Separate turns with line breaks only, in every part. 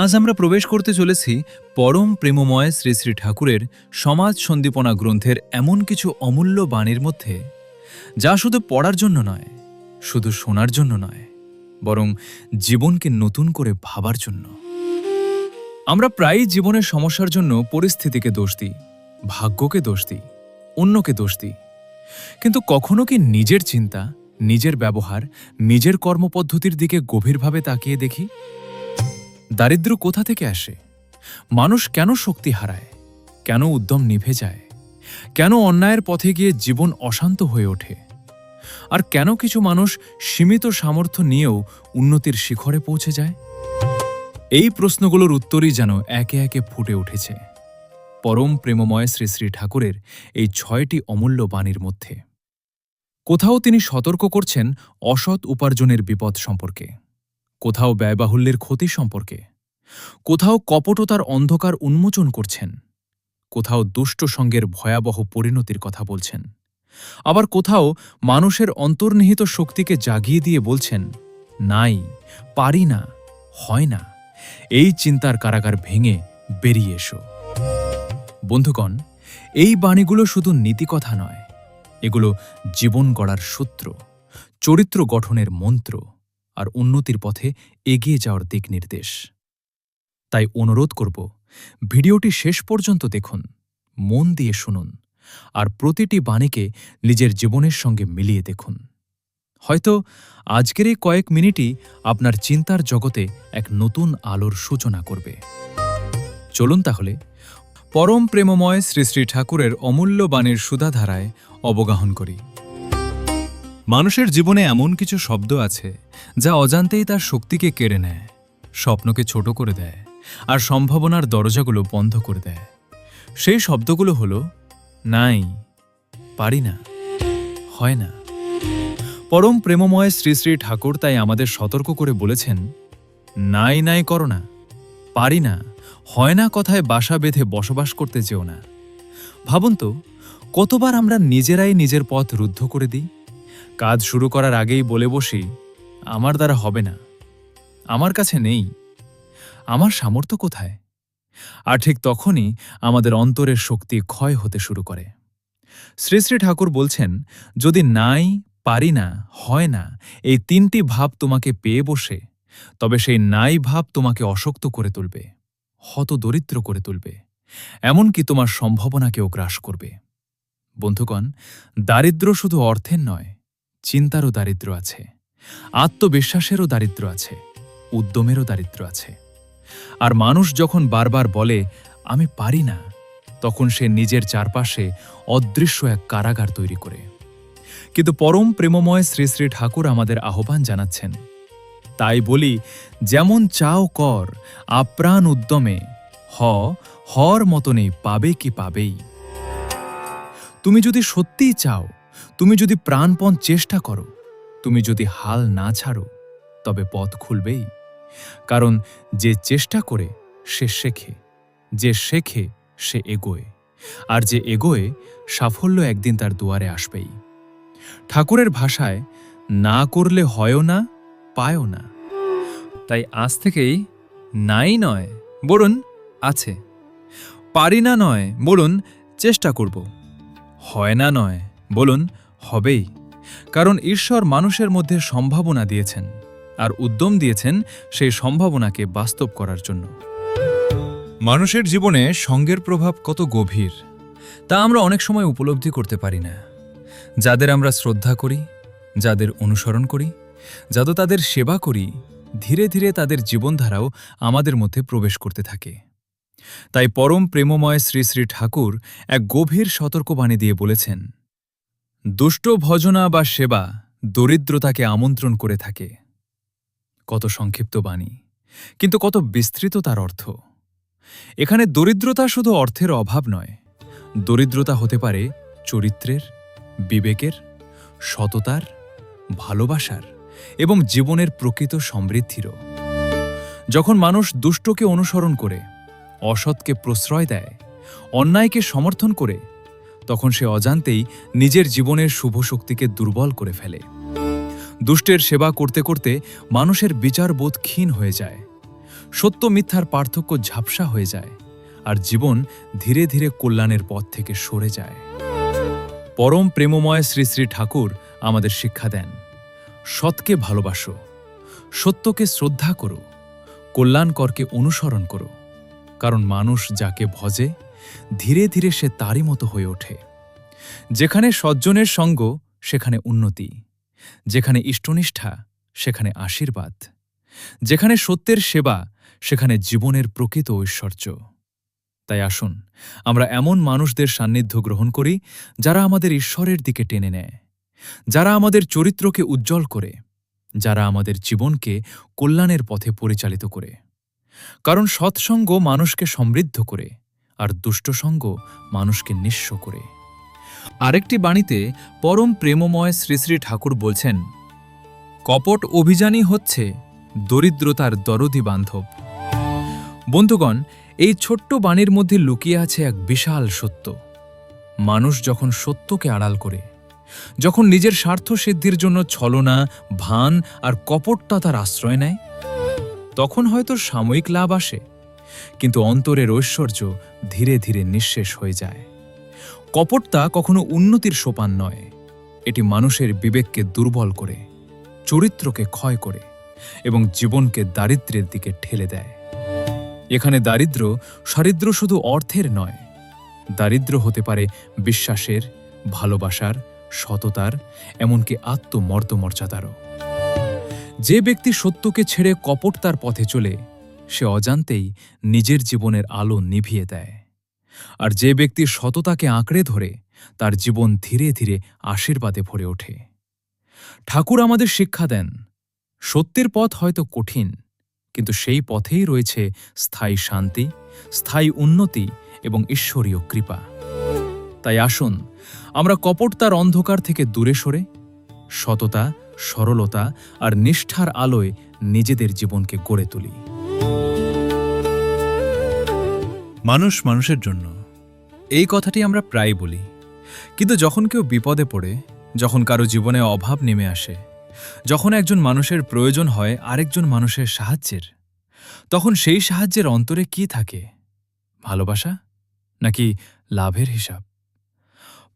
আজ আমরা প্রবেশ করতে চলেছি পরম প্রেমময় শ্রী শ্রী ঠাকুরের সমাজ সন্দীপনা গ্রন্থের এমন কিছু অমূল্য বাণীর মধ্যে, যা শুধু পড়ার জন্য নয়, শুধু শোনার জন্য নয়, বরং জীবনকে নতুন করে ভাবার জন্য। আমরা প্রায়ই জীবনের সমস্যার জন্য পরিস্থিতিকে দোষ দিই, ভাগ্যকে দোষ দিই, অন্যকে দোষ দিই, কিন্তু কখনো কি নিজের চিন্তা, নিজের ব্যবহার, নিজের কর্মপদ্ধতির দিকে গভীরভাবে তাকিয়ে দেখি? দারিদ্র্য কোথা থেকে আসে? মানুষ কেন শক্তি হারায়? কেন উদ্যম নিভে যায়? কেন অন্যায়ের পথে গিয়ে জীবন অশান্ত হয়ে ওঠে? আর কেন কিছু মানুষ সীমিত সামর্থ্য নিয়েও উন্নতির শিখরে পৌঁছে যায়? এই প্রশ্নগুলোর উত্তরই যেন একে একে ফুটে উঠেছে পরম প্রেমময় শ্রী শ্রী ঠাকুরের এই ৬টি অমূল্য বাণীর মধ্যে। কোথাও তিনি সতর্ক করছেন অসৎ উপার্জনের বিপদ সম্পর্কে, কোথাও ব্যয়বাহুল্যের ক্ষতি সম্পর্কে, কোথাও কপটতার অন্ধকার উন্মোচন করছেন, কোথাও দুষ্ট সঙ্গের ভয়াবহ পরিণতির কথা বলছেন, আবার কোথাও মানুষের অন্তর্নিহিত শক্তিকে জাগিয়ে দিয়ে বলছেন, নাই, পারি না, হয় না, এই চিন্তার কারাগার ভেঙে বেরিয়ে এসো। বন্ধুগণ, এই বাণীগুলো শুধু নীতিকথা নয়, এগুলো জীবন গড়ার সূত্র, চরিত্র গঠনের মন্ত্র আর উন্নতির পথে এগিয়ে যাওয়ার দিক নির্দেশ। তাই অনুরোধ করব, ভিডিওটি শেষ পর্যন্ত দেখুন, মন দিয়ে শুনুন আর প্রতিটি বাণীকে নিজের জীবনের সঙ্গে মিলিয়ে দেখুন। হয়তো আজকের এই কয়েক মিনিটই আপনার চিন্তার জগতে এক নতুন আলোর সূচনা করবে। চলুন তাহলে পরম প্রেমময় শ্রী শ্রী ঠাকুরের অমূল্য বাণীর সুধাধারায় অবগাহন করি। মানুষের জীবনে এমন কিছু শব্দ আছে যা অজান্তেই তার শক্তিকে কেড়ে নেয়, স্বপ্নকে ছোট করে দেয় আর সম্ভাবনার দরজাগুলো বন্ধ করে দেয়। সেই শব্দগুলো হলো নাই, পারি না, হয় না। পরম প্রেমময় শ্রী শ্রী ঠাকুর তাই আমাদের সতর্ক করে বলেছেন, নাই নাই করো না, পারি না, হয় না কথায় বাসা বেঁধে বসবাস করতে যেও না। ভাবুন তো, কতবার আমরা নিজেরাই নিজের পথ রুদ্ধ করে দিই। কাজ শুরু করার আগেই বলে বসি, আমার দ্বারা হবে না, আমার কাছে নেই, আমার সামর্থ্য কোথায়? আর ঠিক তখনই আমাদের অন্তরের শক্তি ক্ষয় হতে শুরু করে। শ্রী শ্রী ঠাকুর বলছেন, যদি নাই, পারি না, হয় না এই ৩টি ভাব তোমাকে পেয়ে বসে, তবে সেই নাই ভাব তোমাকে অশক্ত করে তুলবে, হতদরিদ্র করে তুলবে, এমনকি তোমার সম্ভাবনাকেও গ্রাস করবে। বন্ধুগণ, দারিদ্র্য শুধু অর্থের নয়, চিন্তারও দারিদ্র্য আছে, আত্মবিশ্বাসেরও দারিদ্র্য আছে, উদ্যমেরও দারিদ্র্য আছে। আর মানুষ যখন বারবার বলে আমি পারি না, তখন সে নিজের চারপাশে অদৃশ্য এক কারাগার তৈরি করে। কিন্তু পরম প্রেমময় শ্রী শ্রী ঠাকুর আমাদের আহ্বান জানাচ্ছেন, তাই বলি, যেমন চাও কর, আপ্রাণ উদ্যমে, হর মতনে পাবে কি পাবেই। তুমি যদি সত্যিই চাও, তুমি যদি প্রাণপণ চেষ্টা করো, তুমি যদি হাল না ছাড়ো, তবে পথ খুলবেই। কারণ যে চেষ্টা করে সে শেখে, যে শেখে সে এগোয়, আর যে এগোয় সাফল্য একদিন তার দুয়ারে আসবেই। ঠাকুরের ভাষায়, না করলে হয়ও না, পায়ও না। তাই আজ থেকেই নাই নয় বলুন আছে, পারি না নয় বলুন চেষ্টা করব, হয় না নয় বলুন হবেই। কারণ ঈশ্বর মানুষের মধ্যে সম্ভাবনা দিয়েছেন আর উদ্যম দিয়েছেন সেই সম্ভাবনাকে বাস্তব করার জন্য। মানুষের জীবনে সঙ্গের প্রভাব কত গভীর তা আমরা অনেক সময় উপলব্ধি করতে পারি না। যাদের আমরা শ্রদ্ধা করি, যাদের অনুসরণ করি, যত তাদের সেবা করি, ধীরে ধীরে তাদের জীবনধারাও আমাদের মধ্যে প্রবেশ করতে থাকে। তাই পরম প্রেমময় শ্রী শ্রী ঠাকুর এক গভীর সতর্কবাণী দিয়ে বলেছেন, দুষ্ট ভজনা বা সেবা দরিদ্রতাকে আমন্ত্রণ করে থাকে। কত সংক্ষিপ্ত বাণী, কিন্তু কত বিস্তৃত তার অর্থ। এখানে দরিদ্রতা শুধু অর্থের অভাব নয়, দরিদ্রতা হতে পারে চরিত্রের, বিবেকের, সততার, ভালোবাসার এবং জীবনের প্রকৃত সমৃদ্ধিরও। যখন মানুষ দুষ্টকে অনুসরণ করে, অসৎকে প্রশ্রয় দেয়, অন্যায়কে সমর্থন করে, তখন সে অজান্তেই নিজের জীবনের শুভ শক্তিকে দুর্বল করে ফেলে। দুষ্টের সেবা করতে করতে মানুষের বিচারবোধ ক্ষীণ হয়ে যায়, সত্য মিথ্যার পার্থক্য ঝাপসা হয়ে যায় আর জীবন ধীরে ধীরে কল্যাণের পথ থেকে সরে যায়। পরম প্রেমময় শ্রী শ্রী ঠাকুর আমাদের শিক্ষা দেন, সৎকে ভালোবাসো, সত্যকে শ্রদ্ধা করো, কল্যাণকরকে অনুসরণ করো, কারণ মানুষ যাকে ভজে ধীরে ধীরে সে তারই মতো হয়ে ওঠে। যেখানে সজ্জনের সঙ্গ সেখানে উন্নতি, যেখানে ইষ্টনিষ্ঠা সেখানে আশীর্বাদ, যেখানে সত্যের সেবা সেখানে জীবনের প্রকৃত ঐশ্বর্য। তাই আসুন আমরা এমন মানুষদের সান্নিধ্য গ্রহণ করি যারা আমাদের ঈশ্বরের দিকে টেনে নেয়, যারা আমাদের চরিত্রকে উজ্জ্বল করে, যারা আমাদের জীবনকে কল্যাণের পথে পরিচালিত করে। কারণ সৎসঙ্গ মানুষকে সমৃদ্ধ করে আর দুষ্টসঙ্গ মানুষকে নিঃস্ব করে। আরেকটি বাণীতে পরম প্রেমময় শ্রী শ্রী ঠাকুর বলছেন, কপট অভিযানই হচ্ছে দরিদ্রতার দরদি বান্ধব। বন্ধুগণ, এই ছোট্ট বাণীর মধ্যে লুকিয়ে আছে এক বিশাল সত্য। মানুষ যখন সত্যকে আড়াল করে, যখন নিজের স্বার্থ সিদ্ধির জন্য ছলনা, ভান আর কপটতার আশ্রয় নেয়, তখন হয়তো সাময়িক লাভ আসে, কিন্তু অন্তরের ঐশ্বর্য ধীরে ধীরে নিঃশেষ হয়ে যায়। কপটতা কখনো উন্নতির সোপান নয়, এটি মানুষের বিবেককে দুর্বল করে, চরিত্রকে ক্ষয় করে এবং জীবনকে দারিদ্র্যের দিকে ঠেলে দেয়। এখানে দারিদ্র্য শুধু অর্থের নয়, দারিদ্র্য হতে পারে বিশ্বাসের, ভালোবাসার, সততার, এমনকি আত্মমর্যাদারও। যে ব্যক্তি সত্যকে ছেড়ে কপটতার পথে চলে, সে অজান্তেই নিজের জীবনের আলো নিভিয়ে দেয়। আর যে ব্যক্তি সততাকে আঁকড়ে ধরে, তার জীবন ধীরে ধীরে আশীর্বাদে ভরে ওঠে। ঠাকুর আমাদের শিক্ষা দেন, সত্যের পথ হয়তো কঠিন, কিন্তু সেই পথেই রয়েছে স্থায়ী শান্তি, স্থায়ী উন্নতি এবং ঈশ্বরীয় কৃপা। তাই আসুন আমরা কপটতার অন্ধকার থেকে দূরে সরে সততা, সরলতা আর নিষ্ঠার আলোয় নিজেদের জীবনকে গড়ে তুলি। মানুষ মানুষের জন্য, এই কথাটি আমরা প্রায় বলি, কিন্তু যখন কেউ বিপদে পড়ে, যখন কারো জীবনে অভাব নেমে আসে, যখন একজন মানুষের প্রয়োজন হয় আরেকজন মানুষের সাহায্যের, তখন সেই সাহায্যের অন্তরে কি থাকে? ভালোবাসা নাকি লাভের হিসাব?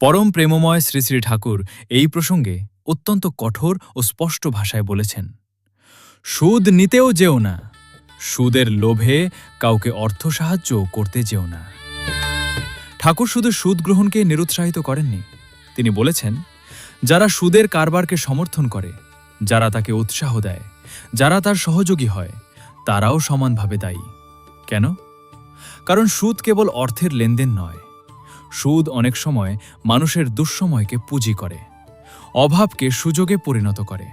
পরম প্রেমময় শ্রী শ্রী ঠাকুর এই প্রসঙ্গে অত্যন্ত কঠোর ও স্পষ্ট ভাষায় বলেছেন, সুদ নিতেও যেও না, সুদের লোভে কাউকে অর্থ সাহায্য করতে যেও না। ঠাকুর শুধু সুদ গ্রহণকে নিরুৎসাহিত করেননি, তিনি বলেছেন, যারা সুদের কারবারকে সমর্থন করে, যারা তাকে উৎসাহ দেয়, যারা তার সহযোগী হয়, তারাও সমানভাবে দায়ী। কেন? কারণ সুদ কেবল অর্থের লেনদেন নয়, সুদ অনেক সময় মানুষের দুঃসময়কে পুঁজি করে, অভাবকে সুযোগে পরিণত করে,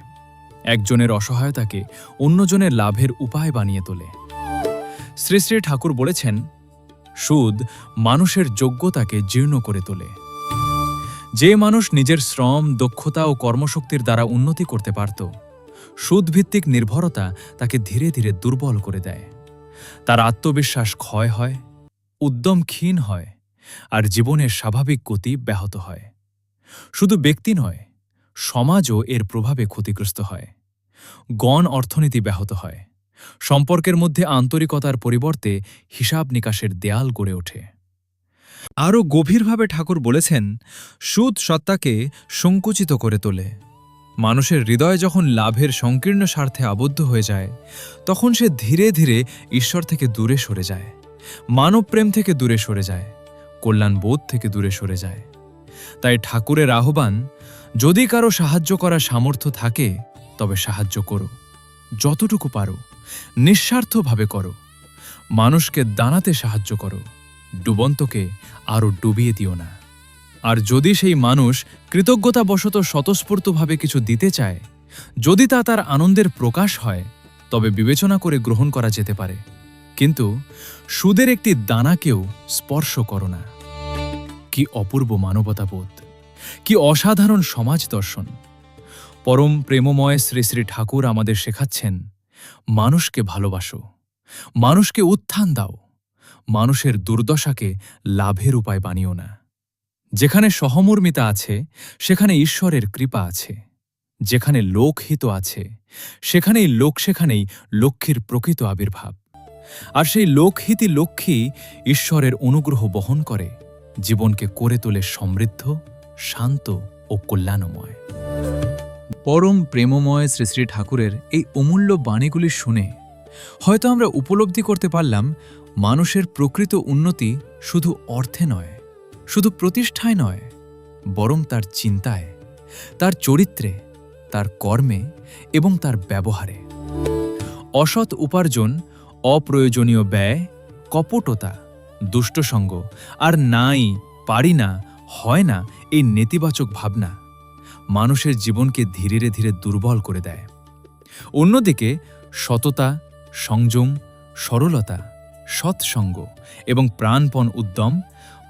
একজনের অসহায়তাকে অন্যজনের লাভের উপায় বানিয়ে তোলে। শ্রী শ্রী ঠাকুর বলেছেন, সুদ মানুষের যোগ্যতাকে জীর্ণ করে তোলে। যে মানুষ নিজের শ্রম, দক্ষতা ও কর্মশক্তির দ্বারা উন্নতি করতে পারত, সুদভিত্তিক নির্ভরতা তাকে ধীরে ধীরে দুর্বল করে দেয়। তার আত্মবিশ্বাস ক্ষয় হয়, উদ্যম ক্ষীণ হয় আর জীবনের স্বাভাবিক গতি ব্যাহত হয়। শুধু ব্যক্তি নয়, সমাজও এর প্রভাবে ক্ষতিগ্রস্ত হয়। গণ অর্থনীতি ব্যাহত হয়, সম্পর্কের মধ্যে আন্তরিকতার পরিবর্তে হিসাব নিকাশের দেয়াল গড়ে ওঠে। আরও গভীরভাবে ঠাকুর বলেছেন, সুদ সত্তাকে সংকুচিত করে তোলে। মানুষের হৃদয় যখন লাভের সংকীর্ণ স্বার্থে আবদ্ধ হয়ে যায়, তখন সে ধীরে ধীরে ঈশ্বর থেকে দূরে সরে যায়, মানবপ্রেম থেকে দূরে সরে যায়, কল্যাণবোধ থেকে দূরে সরে যায়। তাই ঠাকুরের আহ্বান, যদি কারো সাহায্য করার সামর্থ্য থাকে তবে সাহায্য করো, যতটুকু পারো, নিঃস্বার্থভাবে করো। মানুষকে দাঁড়াতে সাহায্য করো, ডুবন্তকে আরও ডুবিয়ে দিও না। আর যদি সেই মানুষ কৃতজ্ঞতাবশত স্বতঃস্ফূর্তভাবে কিছু দিতে চায়, যদি তা তার আনন্দের প্রকাশ হয়, তবে বিবেচনা করে গ্রহণ করা যেতে পারে, কিন্তু সুদের একটি দানাকেও স্পর্শ করো না। কি অপূর্ব মানবতাবোধ, কি অসাধারণ সমাজ দর্শন! পরম প্রেমময় শ্রী শ্রী ঠাকুর আমাদের শেখাচ্ছেন, মানুষকে ভালোবাসো, মানুষকে উত্থান দাও, মানুষের দুর্দশাকে লাভের উপায় বানিও না। যেখানে সহমর্মিতা আছে সেখানে ঈশ্বরের কৃপা আছে, যেখানে লোকহিত আছে সেখানেই লক্ষ্মীর প্রকৃত আবির্ভাব। আর সেই লোকহিতি লক্ষ্মী ঈশ্বরের অনুগ্রহ বহন করে জীবনকে করে তোলে সমৃদ্ধ, শান্ত ও কল্যাণময়। পরম প্রেমময় শ্রী শ্রী ঠাকুরের এই অমূল্য বাণীগুলি শুনে হয়তো আমরা উপলব্ধি করতে পারলাম মানুষের প্রকৃত উন্নতি শুধু অর্থে নয়, শুধু প্রতিষ্ঠায় নয়, বরং তার চিন্তায়, তার চরিত্রে, তার কর্মে এবং তার ব্যবহারে। অসৎ উপার্জন, অপ্রয়োজনীয় ব্যয়, কপটতা, দুষ্টসঙ্গ আর নাই, পারি না, হয় না এই নেতিবাচক ভাবনা মানুষের জীবনকে ধীরে ধীরে দুর্বল করে দেয়। অন্যদিকে সততা, সংযম, সরলতা, সৎসঙ্গ এবং প্রাণপণ উদ্যম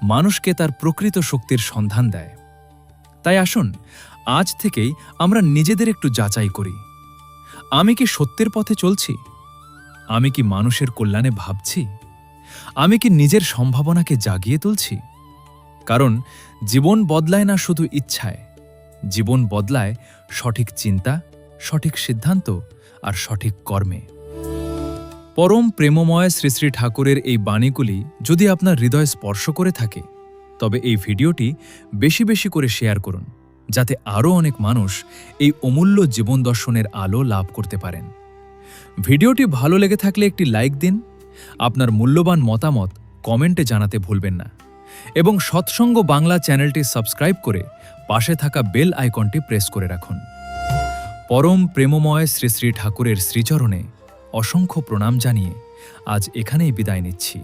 মানুষকে তার প্রকৃত শক্তির সন্ধান দেয়। তাই আসুন আজ থেকেই আমরা নিজেদের একটু যাচাই করি। আমি কি সত্যের পথে চলছি? আমি কি মানুষের কল্যাণে ভাবছি? আমি কি নিজের সম্ভাবনাকে জাগিয়ে তুলছি? কারণ জীবন বদলায় না শুধু ইচ্ছায়, জীবন বদলায় সঠিক চিন্তা, সঠিক সিদ্ধান্ত আর সঠিক কর্মে। পরম প্রেমময় শ্রী শ্রী ঠাকুরের এই বাণীগুলি যদি আপনার হৃদয় স্পর্শ করে থাকে, তবে এই ভিডিওটি বেশি বেশি করে শেয়ার করুন, যাতে আরও অনেক মানুষ এই অমূল্য জীবন দর্শনের আলো লাভ করতে পারেন। ভিডিওটি ভালো লেগে থাকলে একটি লাইক দিন, আপনার মূল্যবান মতামত কমেন্টে জানাতে ভুলবেন না এবং সৎসঙ্গ বাংলা চ্যানেলটি সাবস্ক্রাইব করে পাশে থাকা বেল আইকনটি প্রেস করে রাখুন। পরম প্রেমময় শ্রী শ্রী ঠাকুরের শ্রীচরণে অসংখ্য প্রণাম জানিয়ে আজ এখানেই বিদায় নিচ্ছি।